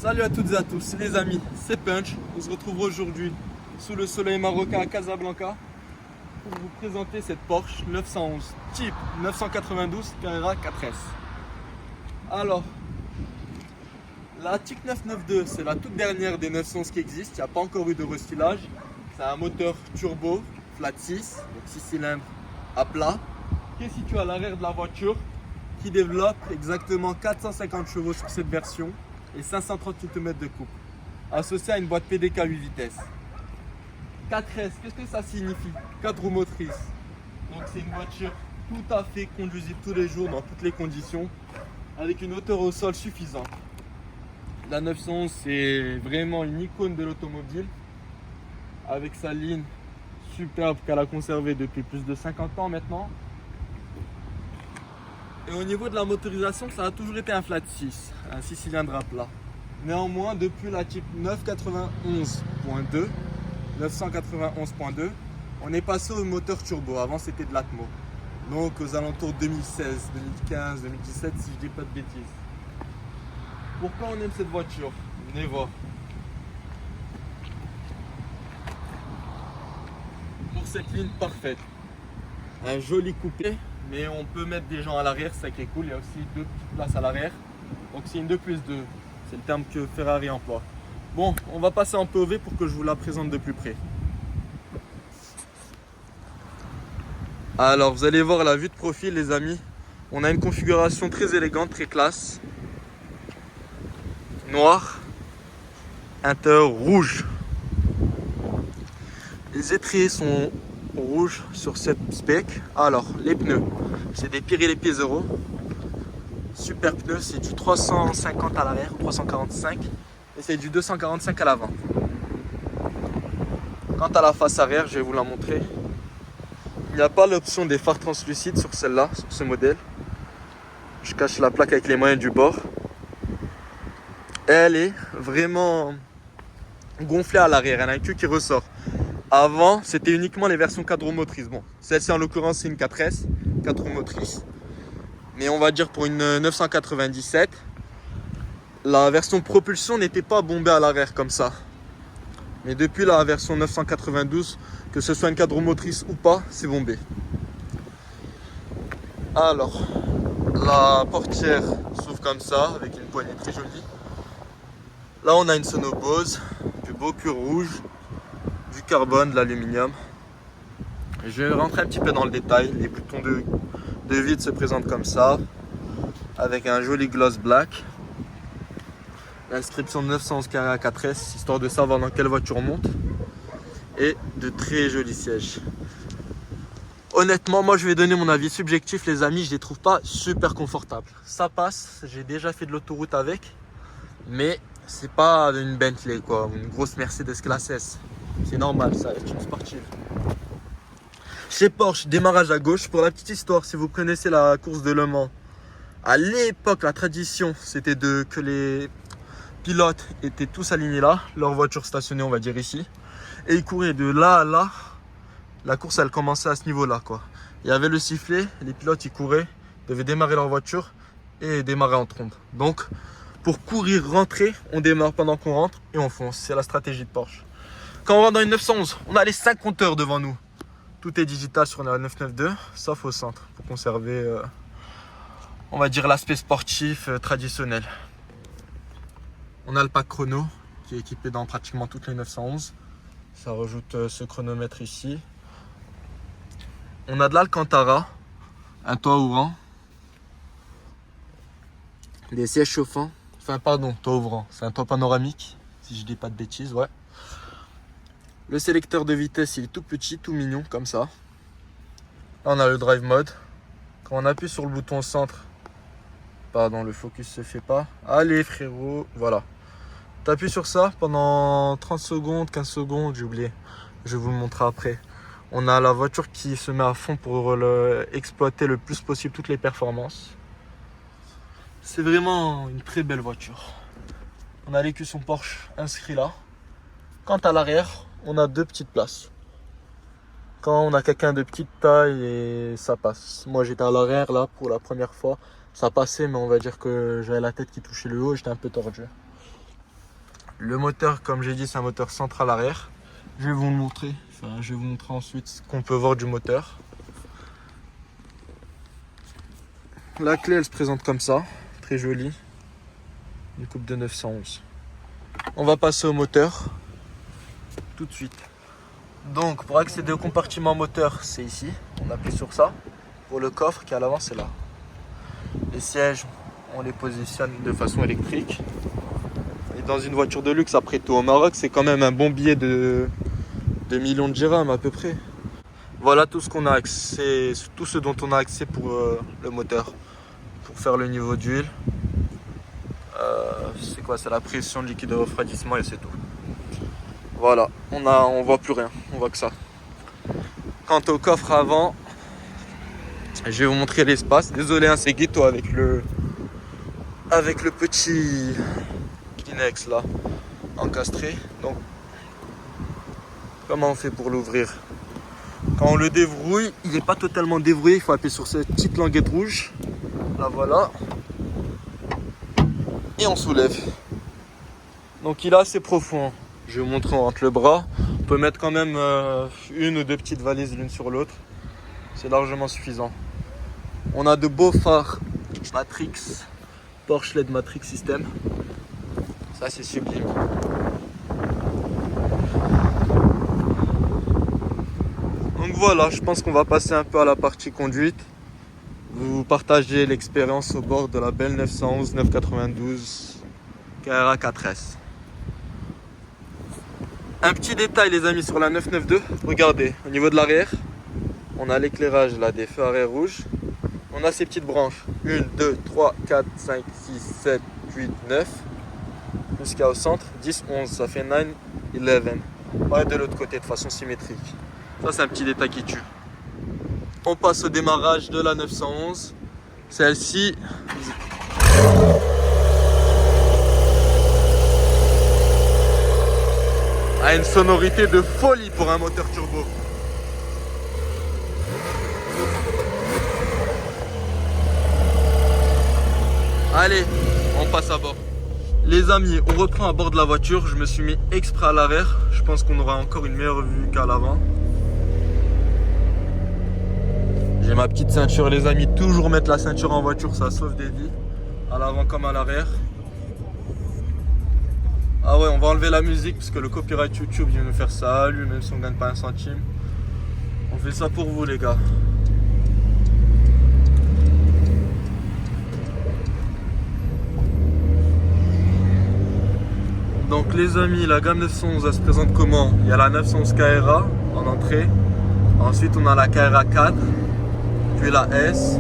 Salut à toutes et à tous les amis, c'est Punch. On se retrouve aujourd'hui sous le soleil marocain à Casablanca pour vous présenter cette Porsche 911 type 992 Carrera 4S. Alors, la TIC 992 c'est la toute dernière des 911 qui existent, il n'y a pas encore eu de restylage. C'est un moteur turbo flat 6, donc 6 cylindres à plat, qui est situé à l'arrière de la voiture, qui développe exactement 450 chevaux sur cette version et 530 Nm de couple, associé à une boîte PDK 8 vitesses. 4S, qu'est-ce que ça signifie? 4 roues motrices. Donc c'est une voiture tout à fait conduisible tous les jours dans toutes les conditions, avec une hauteur au sol suffisante. La 911 c'est vraiment une icône de l'automobile, avec sa ligne superbe qu'elle a conservée depuis plus de 50 ans maintenant. Et au niveau de la motorisation, ça a toujours été un flat 6, un 6 cylindres à plat. Néanmoins, depuis la type 991.2, 991.2, on est passé au moteur turbo. Avant, c'était de l'Atmo. Donc aux alentours 2016, 2015, 2017, si je dis pas de bêtises. Pourquoi on aime cette voiture? Venez voir. Pour cette ligne parfaite. Un joli coupé. Mais on peut mettre des gens à l'arrière, c'est ça qui est cool. Il y a aussi deux petites places à l'arrière. Donc c'est une 2 plus 2. C'est le terme que Ferrari emploie. Bon, on va passer en POV pour que je vous la présente de plus près. Alors vous allez voir la vue de profil les amis. On a une configuration très élégante, très classe. Noir. Intérieur rouge. Les étriers sont rouge sur cette spec. Alors les pneus, c'est des Pirelli P0, super pneus, c'est du 350 à l'arrière, 345 et c'est du 245 à l'avant. Quant à la face arrière, je vais vous la montrer. Il n'y a pas l'option des phares translucides sur celle-là, sur ce modèle. Je cache la plaque avec les moyens du bord. Elle est vraiment gonflée à l'arrière, elle a un cul qui ressort. Avant, c'était uniquement les versions 4 roues motrices. Bon, celle-ci en l'occurrence, c'est une 4S, 4 roues motrices. Mais on va dire pour une 997, la version propulsion n'était pas bombée à l'arrière comme ça. Mais depuis la version 992, que ce soit une 4 roues motrice ou pas, c'est bombé. Alors, la portière s'ouvre comme ça, avec une poignée très jolie. Là, on a une sono Bose, du beau cuir rouge, du carbone, de l'aluminium. Je vais rentrer un petit peu dans le détail. Les boutons de vide se présentent comme ça, avec un joli gloss black. L'inscription 911 Carrera 4S, histoire de savoir dans quelle voiture on monte. Et de très jolis sièges. Honnêtement, moi je vais donner mon avis subjectif les amis, je les trouve pas super confortables. Ça passe, j'ai déjà fait de l'autoroute avec, mais c'est pas une Bentley quoi, une grosse Mercedes classe S. C'est normal, ça reste une sportive. Chez Porsche, démarrage à gauche. Pour la petite histoire, si vous connaissez la course de Le Mans, à l'époque, la tradition, c'était que les pilotes étaient tous alignés là, leur voiture stationnée, on va dire ici, et ils couraient de là à là. La course, elle commençait à ce niveau-là, quoi. Il y avait le sifflet, les pilotes, ils couraient, devaient démarrer leur voiture et démarrer en trombe. Donc, pour courir, rentrer, on démarre pendant qu'on rentre et on fonce. C'est la stratégie de Porsche. Quand on rentre dans une 911, on a les 5 compteurs devant nous. Tout est digital sur la 992, sauf au centre, pour conserver, on va dire, l'aspect sportif traditionnel. On a le pack chrono, qui est équipé dans pratiquement toutes les 911. Ça rajoute ce chronomètre ici. On a de l'Alcantara, un toit ouvrant, des sièges chauffants, enfin pardon, toit ouvrant, c'est un toit panoramique, si je dis pas de bêtises, ouais. Le sélecteur de vitesse, il est tout petit, tout mignon, comme ça. Là, on a le drive mode. Quand on appuie sur le bouton centre, pardon, le focus se fait pas. Allez, frérot, voilà. Tu appuies sur ça pendant 30 secondes, 15 secondes, j'ai oublié. Je vais vous le montrer après. On a la voiture qui se met à fond pour exploiter le plus possible toutes les performances. C'est vraiment une très belle voiture. On a l'écusson Porsche inscrit là. Quant à l'arrière, on a 2 petites places. Quand on a quelqu'un de petite taille, et ça passe. Moi j'étais à l'arrière là pour la première fois. Ça passait, mais on va dire que j'avais la tête qui touchait le haut et j'étais un peu tordu. Le moteur, comme j'ai dit, c'est un moteur central arrière. Je vais vous le montrer. Enfin, je vais vous montrer ensuite ce qu'on peut voir du moteur. La clé, elle se présente comme ça. Très jolie. Une coupe de 911. On va passer au moteur tout de suite. Donc, pour accéder au compartiment moteur, c'est ici. On appuie sur ça. Pour le coffre qui est à l'avant, c'est là. Les sièges, on les positionne de façon électrique. Et dans une voiture de luxe, après tout, au Maroc, c'est quand même un bon billet de millions de dirhams à peu près. Voilà tout ce qu'on a accès, tout ce dont on a accès pour le moteur. Pour faire le niveau d'huile. C'est quoi? C'est la pression de liquide de refroidissement et c'est tout. Voilà, on voit plus rien, on voit que ça. Quant au coffre avant, je vais vous montrer l'espace. Désolé, hein, c'est ghetto avec le petit Kleenex là, encastré. Donc, comment on fait pour l'ouvrir? Quand on le déverrouille, il n'est pas totalement déverrouillé, il faut appuyer sur cette petite languette rouge. Là voilà. Et on soulève. Donc il est assez profond. Je vais vous montrer entre le bras. On peut mettre quand même une ou deux petites valises l'une sur l'autre. C'est largement suffisant. On a de beaux phares Matrix, Porsche LED Matrix System. Ça c'est sublime. Donc voilà, je pense qu'on va passer un peu à la partie conduite. Vous partagez l'expérience au bord de la belle 911 992 Carrera 4S. Un petit détail les amis sur la 992, regardez, au niveau de l'arrière, on a l'éclairage là des feux arrière rouges. On a ces petites branches, 1, 2, 3, 4, 5, 6, 7, 8, 9, jusqu'à au centre, 10, 11, ça fait 9, 11. Ouais, de l'autre côté de façon symétrique. Ça c'est un petit détail qui tue. On passe au démarrage de la 911. Celle-ci a une sonorité de folie pour un moteur turbo. Allez, on passe à bord. Les amis, on reprend à bord de la voiture. Je me suis mis exprès à l'arrière. Je pense qu'on aura encore une meilleure vue qu'à l'avant. J'ai ma petite ceinture les amis, toujours mettre la ceinture en voiture, ça sauve des vies. À l'avant comme à l'arrière. Ah ouais, on va enlever la musique parce que le copyright YouTube vient nous faire ça, lui même si on gagne pas un centime. On fait ça pour vous les gars. Donc les amis, la gamme 911 elle se présente comment? Il y a la 911 Carrera en entrée. Ensuite on a la Carrera 4. Puis la S,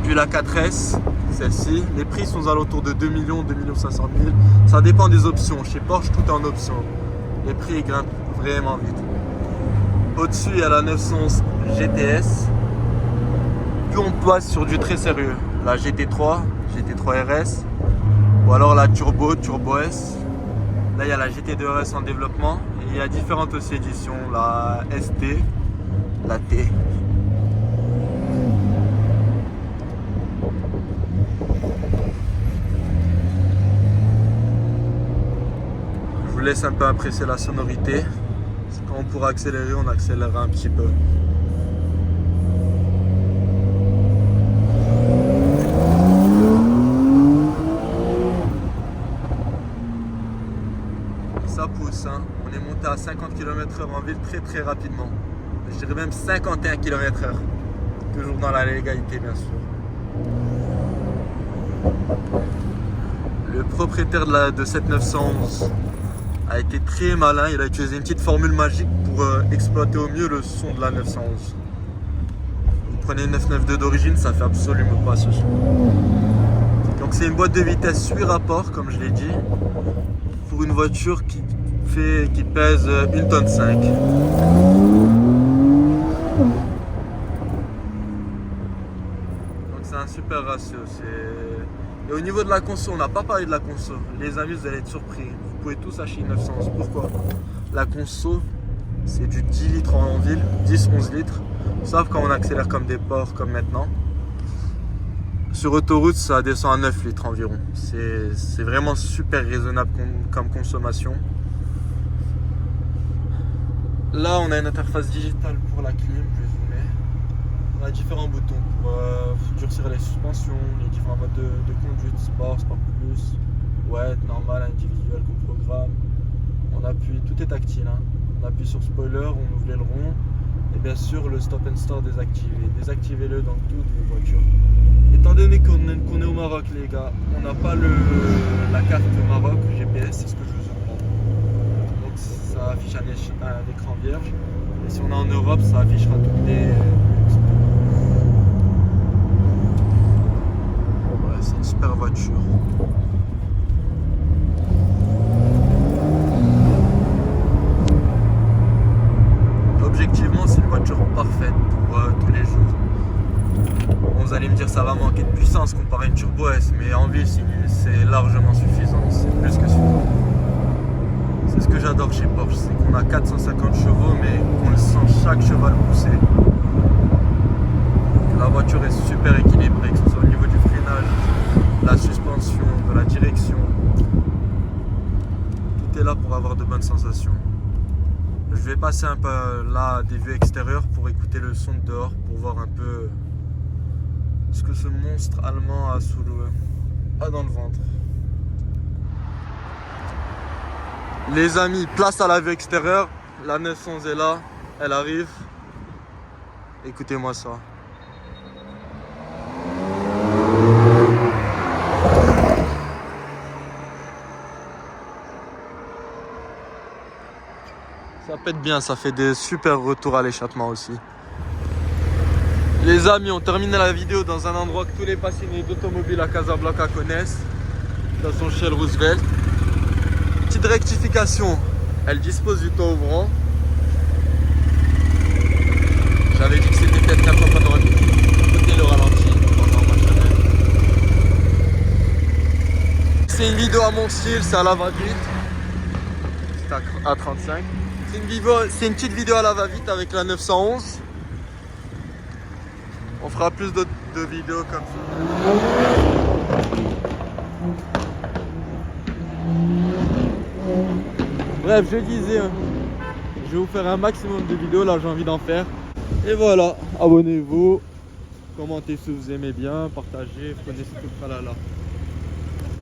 puis la 4S, celle-ci. Les prix sont aux alentours de 2 millions, 2 500 000. Ça dépend des options. Chez Porsche, tout est en option. Les prix grimpent vraiment vite. Au-dessus, il y a la 911 GTS. Puis on passe sur du très sérieux. La GT3, GT3 RS. Ou alors la Turbo, Turbo S. Là, il y a la GT2 RS en développement. Et il y a différentes aussi éditions. La ST. La T. Je vous laisse un peu apprécier la sonorité. Quand on pourra accélérer, on accélérera un petit peu. Ça pousse, hein. On est monté à 50 km/h en ville très rapidement. Je dirais même 51 km/h. Toujours dans la légalité, bien sûr. Le propriétaire de cette 911 a été très malin. Il a utilisé une petite formule magique pour exploiter au mieux le son de la 911. Vous prenez une 992 d'origine, ça fait absolument pas ce son. Donc c'est une boîte de vitesse 8 rapports, comme je l'ai dit, pour une voiture qui pèse 1,5 tonne. C'est un super ratio. Et au niveau de la conso, on n'a pas parlé de la conso. Les amis, vous allez être surpris. Vous pouvez tous acheter une 911. Pourquoi? La conso, c'est du 10 litres en ville, 10-11 litres. Sauf quand on accélère comme des porcs, comme maintenant. Sur autoroute, ça descend à 9 litres environ. C'est vraiment super raisonnable comme consommation. Là, on a une interface digitale pour la clim. Je vais zoomer. On a différents boutons pour durcir les suspensions, les différents modes de conduite, sport, sport plus, wet, normal, individuel qu'on programme. On appuie, tout est tactile. Hein. On appuie sur spoiler, on ouvre l'aileron. Et bien sûr, le stop and start désactivé. Désactivez-le dans toutes vos voitures. Étant donné qu'on est au Maroc, les gars, on n'a pas la carte Maroc, le GPS, c'est ce que je vous montre. Donc ça affiche un écran vierge. Et si on est en Europe, ça affichera toutes les... Ouais, c'est une super voiture. Objectivement, c'est une voiture parfaite pour tous les jours. Bon, vous allez me dire ça va manquer de puissance comparé à une Turbo S, mais en ville c'est largement suffisant, c'est plus que suffisant. C'est ce que j'adore chez Porsche, c'est qu'on a 450 chevaux mais qu'on le sent chaque cheval pousser. La voiture est super équilibrée, que ce soit au niveau du freinage, la suspension, de la direction. Tout est là pour avoir de bonnes sensations. Je vais passer un peu là des vues extérieures pour écouter le son de dehors, pour voir un peu ce que ce monstre allemand a dans le ventre. Les amis, place à la vue extérieure. La 911 est là, elle arrive. Écoutez-moi ça. Ça pète bien, ça fait des super retours à l'échappement aussi. Les amis, on termine la vidéo dans un endroit que tous les passionnés d'automobile à Casablanca connaissent. Station Shell Roosevelt. Petite rectification, elle dispose du toit ouvrant. J'avais dit que c'était peut-être 4 fois dans côté le ralenti pendant ma chaîne. C'est une vidéo à mon style, c'est à la va-vite. C'est à 35. C'est une petite vidéo à la va-vite avec la 911. On fera plus de vidéos comme ça. Bref, je disais, je vais vous faire un maximum de vidéos, là j'ai envie d'en faire. Et voilà, abonnez-vous, commentez si vous aimez bien, partagez, connaissez tout le tralala.